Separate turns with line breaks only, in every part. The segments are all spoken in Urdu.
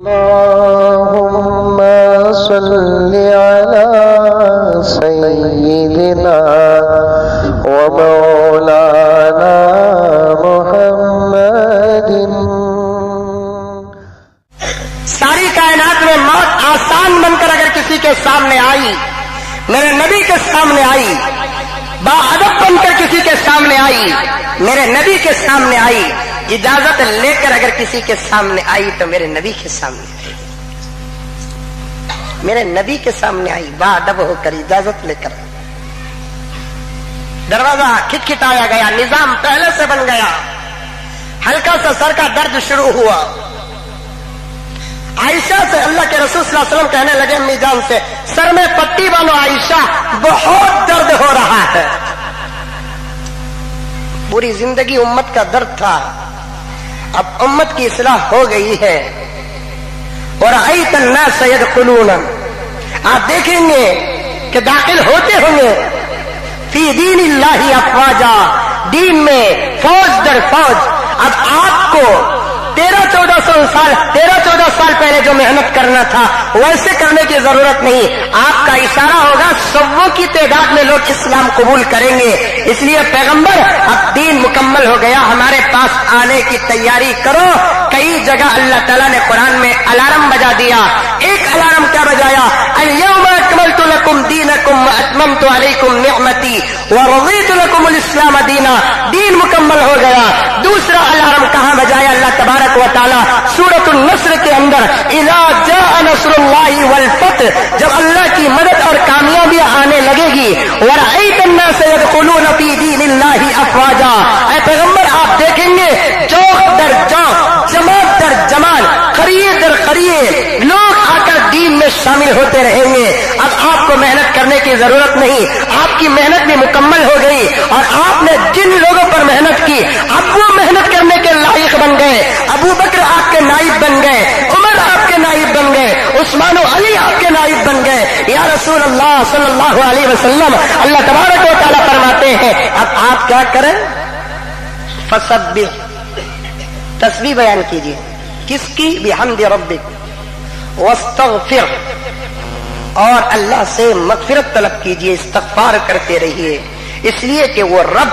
اللهم صل على سيدنا ومولانا محمد.
ساری کائنات میں موت آسان بن کر اگر کسی کے سامنے آئی، میرے نبی کے سامنے آئی، باادب بن کر کسی کے سامنے آئی، میرے نبی کے سامنے آئی، اجازت لے کر اگر کسی کے سامنے آئی تو میرے نبی کے سامنے آئی، میرے نبی کے سامنے آئی باادب ہو کر اجازت لے کر. دروازہ کھٹکھٹایا گیا، نظام پہلے سے بن گیا، ہلکا سا سر کا درد شروع ہوا. عائشہ سے اللہ کے رسول صلی اللہ علیہ وسلم کہنے لگے امی جان سے، سر میں پٹی باندھو عائشہ، بہت درد ہو رہا ہے. پوری زندگی امت کا درد تھا، اب امت کی اصلاح ہو گئی ہے. اور رأیت الناس يدخلون، آپ دیکھیں گے کہ داخل ہوتے ہوں گے فی دین اللہ افواجا، دین میں فوج در فوج. اب آپ کو 13-14 سال پہلے جو محنت کرنا تھا ویسے کرنے کی ضرورت نہیں. آپ کا اشارہ ہوگا سووں کی تعداد میں لوگ اسلام قبول کریں گے. اس لیے پیغمبر اب دین مکمل ہو گیا، ہمارے پاس آنے کی تیاری کرو. کئی جگہ اللہ تعالیٰ نے قرآن میں الارم بجا دیا. ایک الارم کیا بجایا؟ اليوم اکملت لکم دینکم واتممت علیکم نعمتی ورضیت لکم الاسلام دینا. دین مکمل ہو گیا. دوسرا الارم کہاں بجایا اللہ تبارک و تعالی؟ سورۃ النصر کے اندر، اذا جاء نصر اللہ والفتح، جب اللہ کی مدد اور کامیابی آنے لگے گی. ورأیت الناس يدخلون فی دین اللہ افواجا. اے پیغمبر آپ دیکھیں گے چوک در چوک، جماعت در جماعت، قریے در قریے لوگ آ کر دین میں شامل ہوتے رہیں گے. اب آپ کو محنت کرنے کی ضرورت نہیں، آپ کی محنت بھی مکمل ہو گئی. اور آپ نے جن لوگوں پر محنت کی اب وہ محنت کرنے کے لائق بن گئے. ابو بکر آپ کے نائب بن گئے، عمر آپ کے نائب بن گئے، عثمان و علی آپ کے نائب بن گئے. یا رسول اللہ صلی اللہ علیہ وسلم، اللہ تبارک و تعالیٰ فرماتے ہیں اب آپ کیا کریں؟ فسبح، تسبیح بیان کیجیے. کس کی؟ بحمد ربک، واستغفر، اور اللہ سے مغفرت طلب کیجیے، استغفار کرتے رہیے، اس لیے کہ وہ رب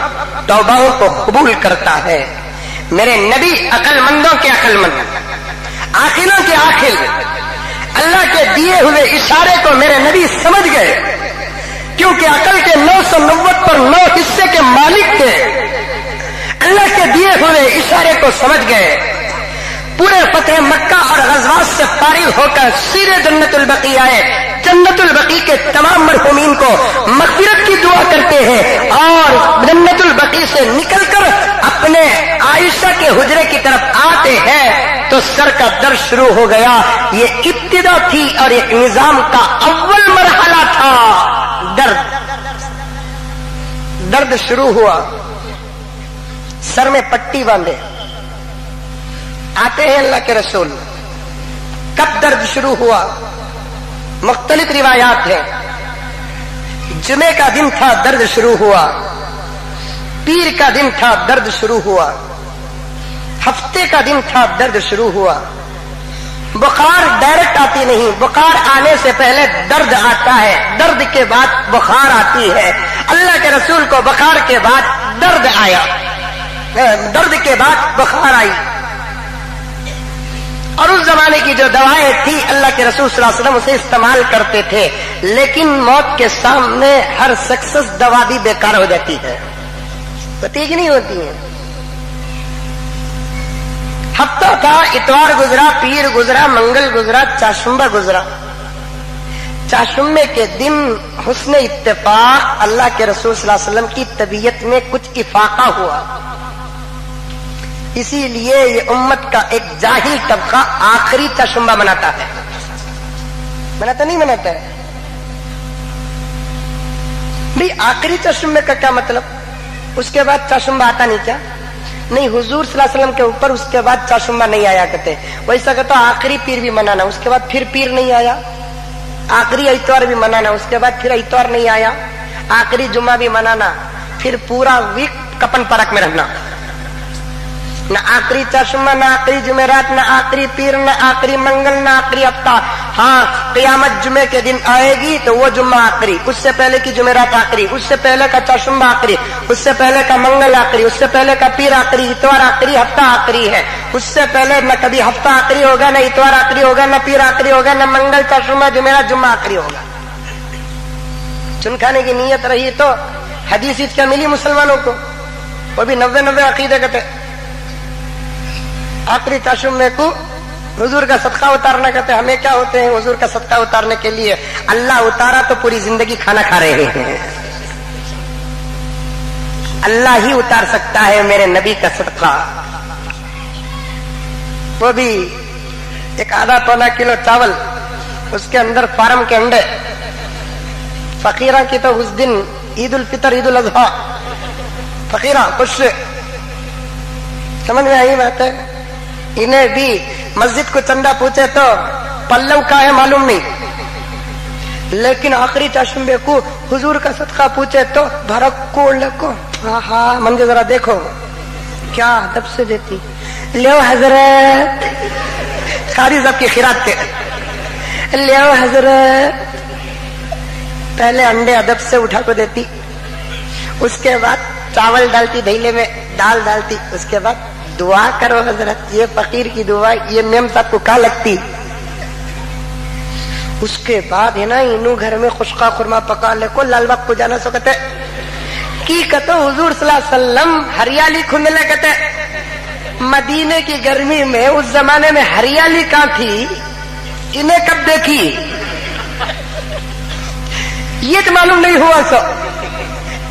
توبہوں کو قبول کرتا ہے. میرے نبی عقل مندوں کے عقل مند، عاقلوں کے عاقل، اللہ کے دیے ہوئے اشارے کو میرے نبی سمجھ گئے، کیونکہ عقل کے 990 پر 9 حصے کے مالک تھے. اللہ کے دیے ہوئے اشارے کو سمجھ گئے. پورے فتح مکہ اور غزوات سے فارغ ہو کر سیدھے جنت البقیع آئے. جنت البقیع کے تمام مرحومین کو مغفرت کی دعا کرتے ہیں اور جنت البقیع سے نکل کر اپنے عائشہ کے حجرے کی طرف آتے ہیں تو سر کا درد شروع ہو گیا. یہ ابتدا تھی اور ایک نظام کا اول مرحلہ تھا. درد شروع ہوا، سر میں پٹی باندھے آتے ہیں اللہ کے رسول. کب درد شروع ہوا؟ مختلف روایات ہیں. جمعے کا دن تھا، درد شروع ہوا. پیر کا دن تھا، درد شروع ہوا. ہفتے کا دن تھا، درد شروع ہوا. بخار ڈائریکٹ آتی نہیں، بخار آنے سے پہلے درد آتا ہے، درد کے بعد بخار آتی ہے. اللہ کے رسول کو بخار کے بعد درد آیا، درد کے بعد بخار آئی. اور اس زمانے کی جو دوائیں تھی اللہ کے رسول صلی اللہ علیہ وسلم اسے استعمال کرتے تھے، لیکن موت کے سامنے ہر سکسس دوا بھی بیکار ہو جاتی ہے، نتیجہ نہیں ہوتی ہے. ہفتہ تھا، اتوار گزرا، پیر گزرا، منگل گزرا، چاشمبہ گزرا. چاشمبے کے دن حسن اتفاق اللہ کے رسول صلی اللہ علیہ وسلم کی طبیعت میں کچھ افاقہ ہوا. اسی لیے یہ امت کا ایک جاہل طبقہ آخری چاشمبہ مناتا ہے. مناتا نہیں مناتا ہے بھئی؟ آخری چاشمبے کا کیا مطلب؟ اس کے بعد چاشمبہ آتا نہیں کیا؟ نہیں، حضور صلی اللہ علیہ وسلم کے اوپر اس کے بعد چاشمبہ نہیں آیا کرتے. ویسا کہتا آخری پیر بھی منانا، اس کے بعد پھر پیر نہیں آیا. آخری اتوار بھی منانا، اس کے بعد پھر اتوار نہیں آیا. آخری جمعہ بھی منانا، پھر پورا ویک کپن پرک میں رہنا. نہ آخری چشمہ، نہ آخری جمعرات، نہ آخری پیر، نہ آخری منگل، نہ آخری ہفتہ. ہاں قیامت جمعے کے دن آئے گی تو وہ جمعہ آخری، اس سے پہلے کی جمعرات آخری، اس سے پہلے کا چشمہ آخری، اس سے پہلے کا منگل آخری، اس سے پہلے کا پیر آخری، اتوار آخری، ہفتہ آخری ہے. اس سے پہلے نہ کبھی ہفتہ آخری ہوگا، نہ اتوار آخری ہوگا، نہ پیر آخری ہوگا، نہ منگل چشمہ جمعرات جمعہ آخری ہوگا. چن کھانے کی نیت رہی تو حدیث کیا ملی مسلمانوں کو؟ وہ بھی 90 عقیدے کہتے. آخری چشمے کو حضور کا صدقہ اتارنا کہتے. ہمیں کیا ہوتے ہیں حضور کا صدقہ اتارنے کے لیے؟ اللہ اتارا تو پوری زندگی کھانا کھا رہے ہیں. اللہ ہی اتار سکتا ہے میرے نبی کا صدقہ. وہ بھی ایک آدھا پونا کلو چاول، اس کے اندر فارم کے انڈے. فقیرہ کی تو اس دن عید الفطر، عید الاضحیٰ، فقیرہ خوش سے. سمجھ میں آئی بات ہے؟ انہیں بھی مسجد کو چندہ پوچھے تو پلو کا ہے معلوم نہیں، لیکن آخری چشمے کو حضور کا صدقہ پوچھے تو بھرک کو لکو. ہاں منظر ذرا دیکھو کیا ادب سے دیتی. لیو حضرت، ساری سب کی خیرات کے. لیو حضرت، پہلے انڈے ادب سے اٹھا کو دیتی، اس کے بعد چاول ڈالتی، دھیلے میں دال ڈالتی، اس کے بعد دعا کرو حضرت. یہ فقیر کی دعا، یہ میم صاحب کو کہاں لگتی. اس کے بعد ہے نا انہوں گھر میں خشکا خورما پکا لے کو لال باغ کو جانا سو کہتے کی کہتے حضور صلی اللہ علیہ وسلم ہریالی کھندلے کہتے. مدینے کی گرمی میں اس زمانے میں ہریالی کہاں تھی؟ انہیں کب دیکھی یہ تو معلوم نہیں ہوا. سو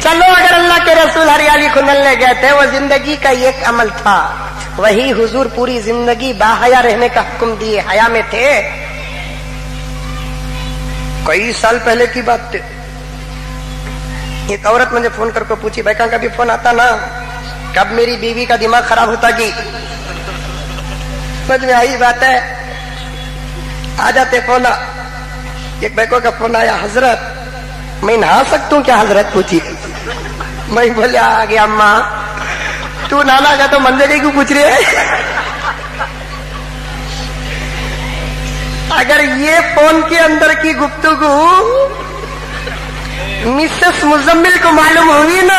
چلو اگر اللہ کے رسول ہریالی کھندلنے گئے تھے، وہ زندگی کا ایک عمل تھا. وہی حضور پوری زندگی باحیا رہنے کا حکم دیے، حیا میں تھے. کئی سال پہلے کی بات تھی. ایک عورت مجھے فون کر کے پوچھی، بھائی کہاں کبھی فون آتا نا کب میری بیوی کا دماغ خراب ہوتا کی. سمجھ میں آئی بات ہے؟ آ جاتے فون. ایک بیکو کا فون آیا، حضرت میں نہا سکتا ہوں کیا؟ حضرت پوچھی. میں بولے آ گیا اماں تو نانا کا تو منظر کیوں پوچھ رہے ہے؟ اگر یہ فون کے اندر کی گفتگو مسز مزمل کو معلوم ہوئی نا،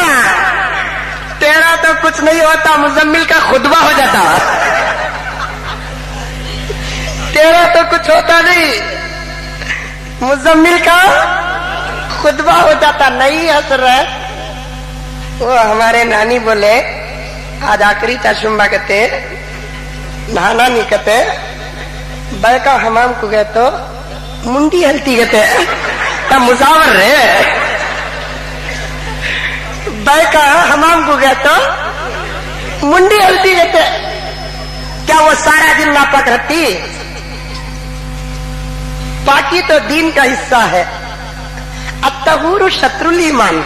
تیرا تو کچھ نہیں ہوتا، مزمل کا خطبہ ہو جاتا. تیرا تو کچھ ہوتا نہیں، مزمل کا خطبہ ہو جاتا. نہیں حضرت، وہ ہمارے نانی بولے آج آخری چشمہ کہتے، نہانا نہیں کہتے، بیکا حمام کو گئے تو منڈی ہلتی کہتے. مزاور رہے، بیکا حمام کو گئے تو منڈی ہلتی کہتے. کیا وہ سارا دن ناپاک رہتی؟ پاکی تو دین کا حصہ ہے. الطہور شطر الایمان،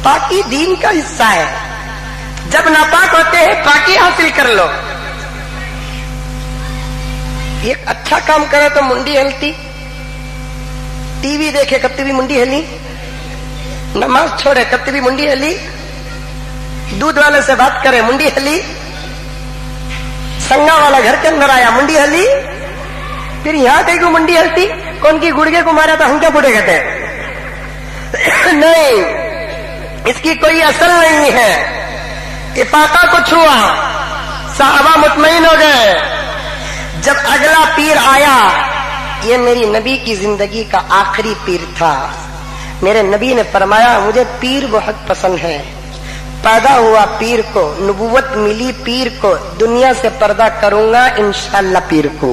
پاکی دین کا حصہ ہے. جب ناپاک ہوتے ہیں پاکی حاصل کر لو. ایک اچھا کام کرے تو منڈی ہلتی، ٹی وی دیکھے کبھی بھی منڈی ہلی، نماز چھوڑے کبھی بھی منڈی ہلی، دودھ والے سے بات کرے منڈی ہلی، سنگا والا گھر کے اندر آیا منڈی ہلی. پھر یہاں کہیں کو منڈی ہلتی، کون کی گڑگے کو مارا تو ہم کیا بوڑھے کہتے ہیں؟ نہیں، اس کی کوئی اصل نہیں ہے. افاقہ کو چھوا، صحابہ مطمئن ہو گئے. جب اگلا پیر آیا، یہ میری نبی کی زندگی کا آخری پیر تھا. میرے نبی نے فرمایا مجھے پیر بہت پسند ہے. پیدا ہوا پیر کو، نبوت ملی پیر کو، دنیا سے پردہ کروں گا انشاءاللہ پیر کو.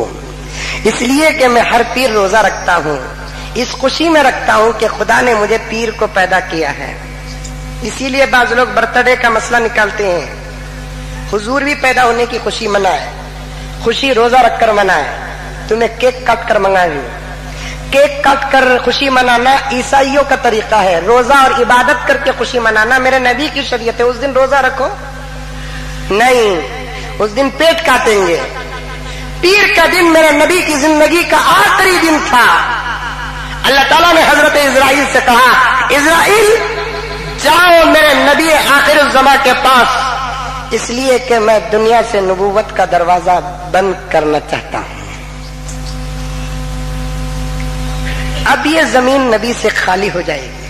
اس لیے کہ میں ہر پیر روزہ رکھتا ہوں، اس خوشی میں رکھتا ہوں کہ خدا نے مجھے پیر کو پیدا کیا ہے. اسی لیے بعض لوگ برتھ ڈے کا مسئلہ نکالتے ہیں. حضور بھی پیدا ہونے کی خوشی منائے، خوشی روزہ رکھ کر منائے. تمہیں کیک کاٹ کر منگائیں، کیک کاٹ کر خوشی منانا عیسائیوں کا طریقہ ہے. روزہ اور عبادت کر کے خوشی منانا میرے نبی کی شریعت ہے. اس دن روزہ رکھو نہیں، اس دن پیٹ کاٹیں گے. پیر کا دن میرے نبی کی زندگی کا آخری دن تھا. اللہ تعالیٰ نے حضرت اسرائیل سے کہا، اسرائیل جاؤ میرے نبی آخر الزمان کے پاس، اس لیے کہ میں دنیا سے نبوت کا دروازہ بند کرنا چاہتا ہوں. اب یہ زمین نبی سے خالی ہو جائے گی.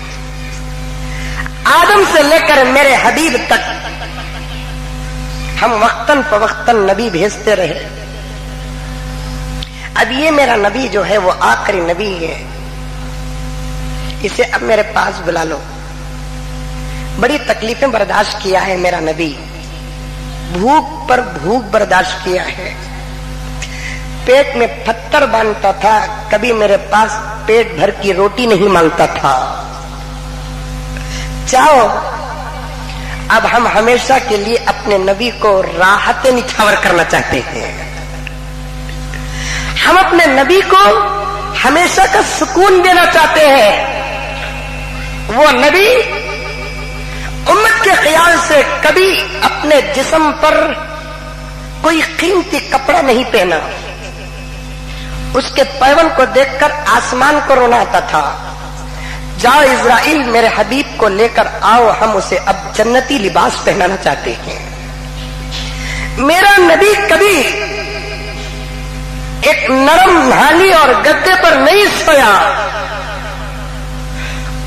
آدم سے لے کر میرے حبیب تک ہم وقتاً فوقتاً نبی بھیجتے رہے. اب یہ میرا نبی جو ہے وہ آخری نبی ہے. اسے اب میرے پاس بلا لو. بڑی تکلیفیں برداشت کیا ہے میرا نبی. بھوک پر بھوک برداشت کیا ہے. پیٹ میں پتھر باندھتا تھا, کبھی میرے پاس پیٹ بھر کی روٹی نہیں مانگتا تھا. چاہو اب ہم ہمیشہ کے لیے اپنے نبی کو راحت نچھاور کرنا چاہتے ہیں. ہم اپنے نبی کو ہمیشہ کا سکون دینا چاہتے ہیں. وہ نبی امت کے خیال سے کبھی اپنے جسم پر کوئی قیمتی کپڑا نہیں پہنا. اس کے پیون کو دیکھ کر آسمان کو رونا آتا تھا. جاؤ اسرائیل میرے حبیب کو لے کر آؤ, ہم اسے اب جنتی لباس پہنانا چاہتے ہیں. میرا نبی کبھی ایک نرم نہالی اور گدے پر نہیں سویا.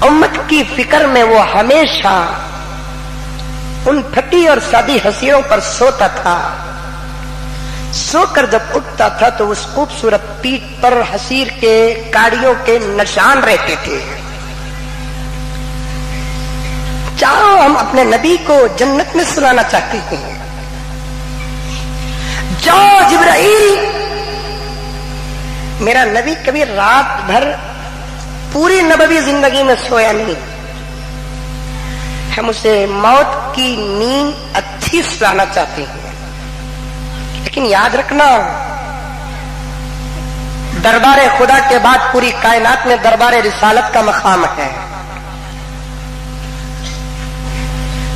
امت کی فکر میں وہ ہمیشہ ان پھٹی اور سادی حسیروں پر سوتا تھا. سو کر جب اٹھتا تھا تو اس خوبصورت پیٹھ پر حسیر کے کاڑیوں کے نشان رہتے تھے. چاہو ہم اپنے نبی کو جنت میں سلانا چاہتے ہیں. جاؤ جبرائیل, میرا نبی کبھی رات بھر پوری نبوی زندگی میں سویا نہیں. ہم اسے موت کی نیند اچھی سلانا چاہتے ہیں. لیکن یاد رکھنا, دربار خدا کے بعد پوری کائنات میں دربار رسالت کا مقام ہے.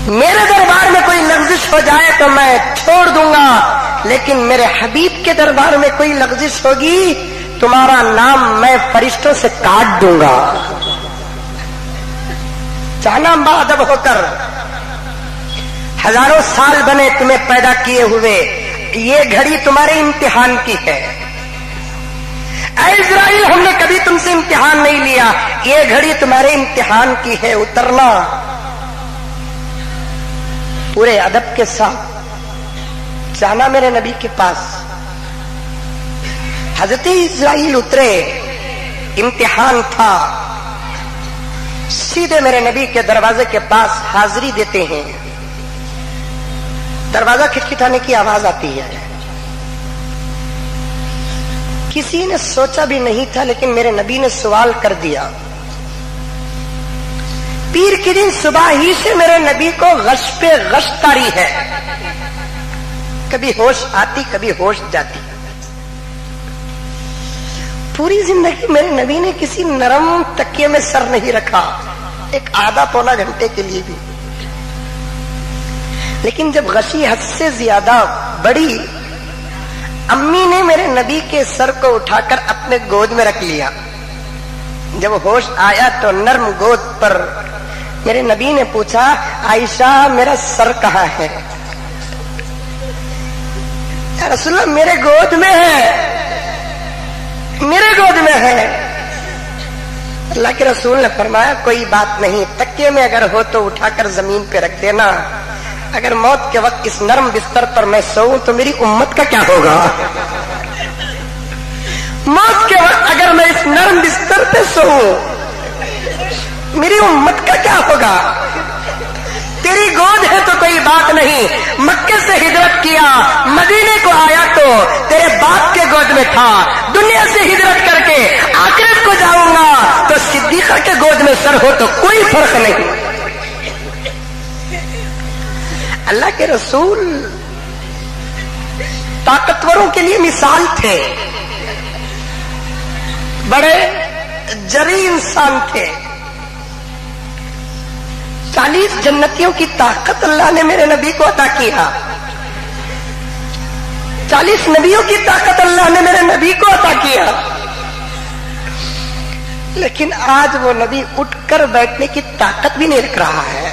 میرے دربار میں کوئی لغزش ہو جائے تو میں چھوڑ دوں گا, لیکن میرے حبیب کے دربار میں کوئی لغزش ہوگی تمہارا نام میں فرشتوں سے کاٹ دوں گا. چاہنا باادب ہو کر ہزاروں سال بنے تمہیں پیدا کیے ہوئے, یہ گھڑی تمہارے امتحان کی ہے. اے اسرائیل, ہم نے کبھی تم سے امتحان نہیں لیا, یہ گھڑی تمہارے امتحان کی ہے. اترنا پورے ادب کے ساتھ جانا میرے نبی کے پاس. حضرت اسرائیل اترے, امتحان تھا. سیدھے میرے نبی کے دروازے کے پاس حاضری دیتے ہیں. دروازہ کھٹکھٹانے کی آواز آتی ہے. کسی نے سوچا بھی نہیں تھا, لیکن میرے نبی نے سوال کر دیا. پیر کے دن صبح ہی سے میرے نبی کو غش پہ غش طاری ہے. کبھی ہوش آتی, کبھی ہوش جاتی. پوری زندگی میرے نبی نے کسی نرم تکیے میں سر نہیں رکھا, ایک آدھا پونا گھنٹے کے لیے بھی. لیکن جب غشی حد سے زیادہ بڑی, امی نے میرے نبی کے سر کو اٹھا کر اپنے گود میں رکھ لیا. جب ہوش آیا تو نرم گود پر میرے نبی نے پوچھا, عائشہ میرا سر کہاں ہے؟ یا رسول اللہ میرے گود میں ہے, میرے گود میں ہے. اللہ کے رسول نے فرمایا کوئی بات نہیں, تکیے میں اگر ہو تو اٹھا کر زمین پہ رکھ دینا. اگر موت کے وقت اس نرم بستر پر میں سوؤں تو میری امت کا کیا ہوگا؟ موت کے وقت اگر میں اس نرم بستر پہ سوؤں میری امت کا کیا ہوگا؟ تیری گود ہے تو کوئی بات نہیں. مکے سے ہجرت کیا, مدینے کو آیا تو تیرے باپ کے گود میں تھا. دنیا سے ہجرت کر کے آخرت کو جاؤں گا تو صدیقہ کے گود میں سر ہو تو کوئی فرق نہیں. اللہ کے رسول طاقتوروں کے لیے مثال تھے, بڑے جری انسان تھے. 40 جنتیوں کی طاقت اللہ نے میرے نبی کو عطا کیا. 40 نبیوں کی طاقت اللہ نے میرے نبی کو عطا کیا. لیکن آج وہ نبی اٹھ کر بیٹھنے کی طاقت بھی نہیں رکھ رہا ہے.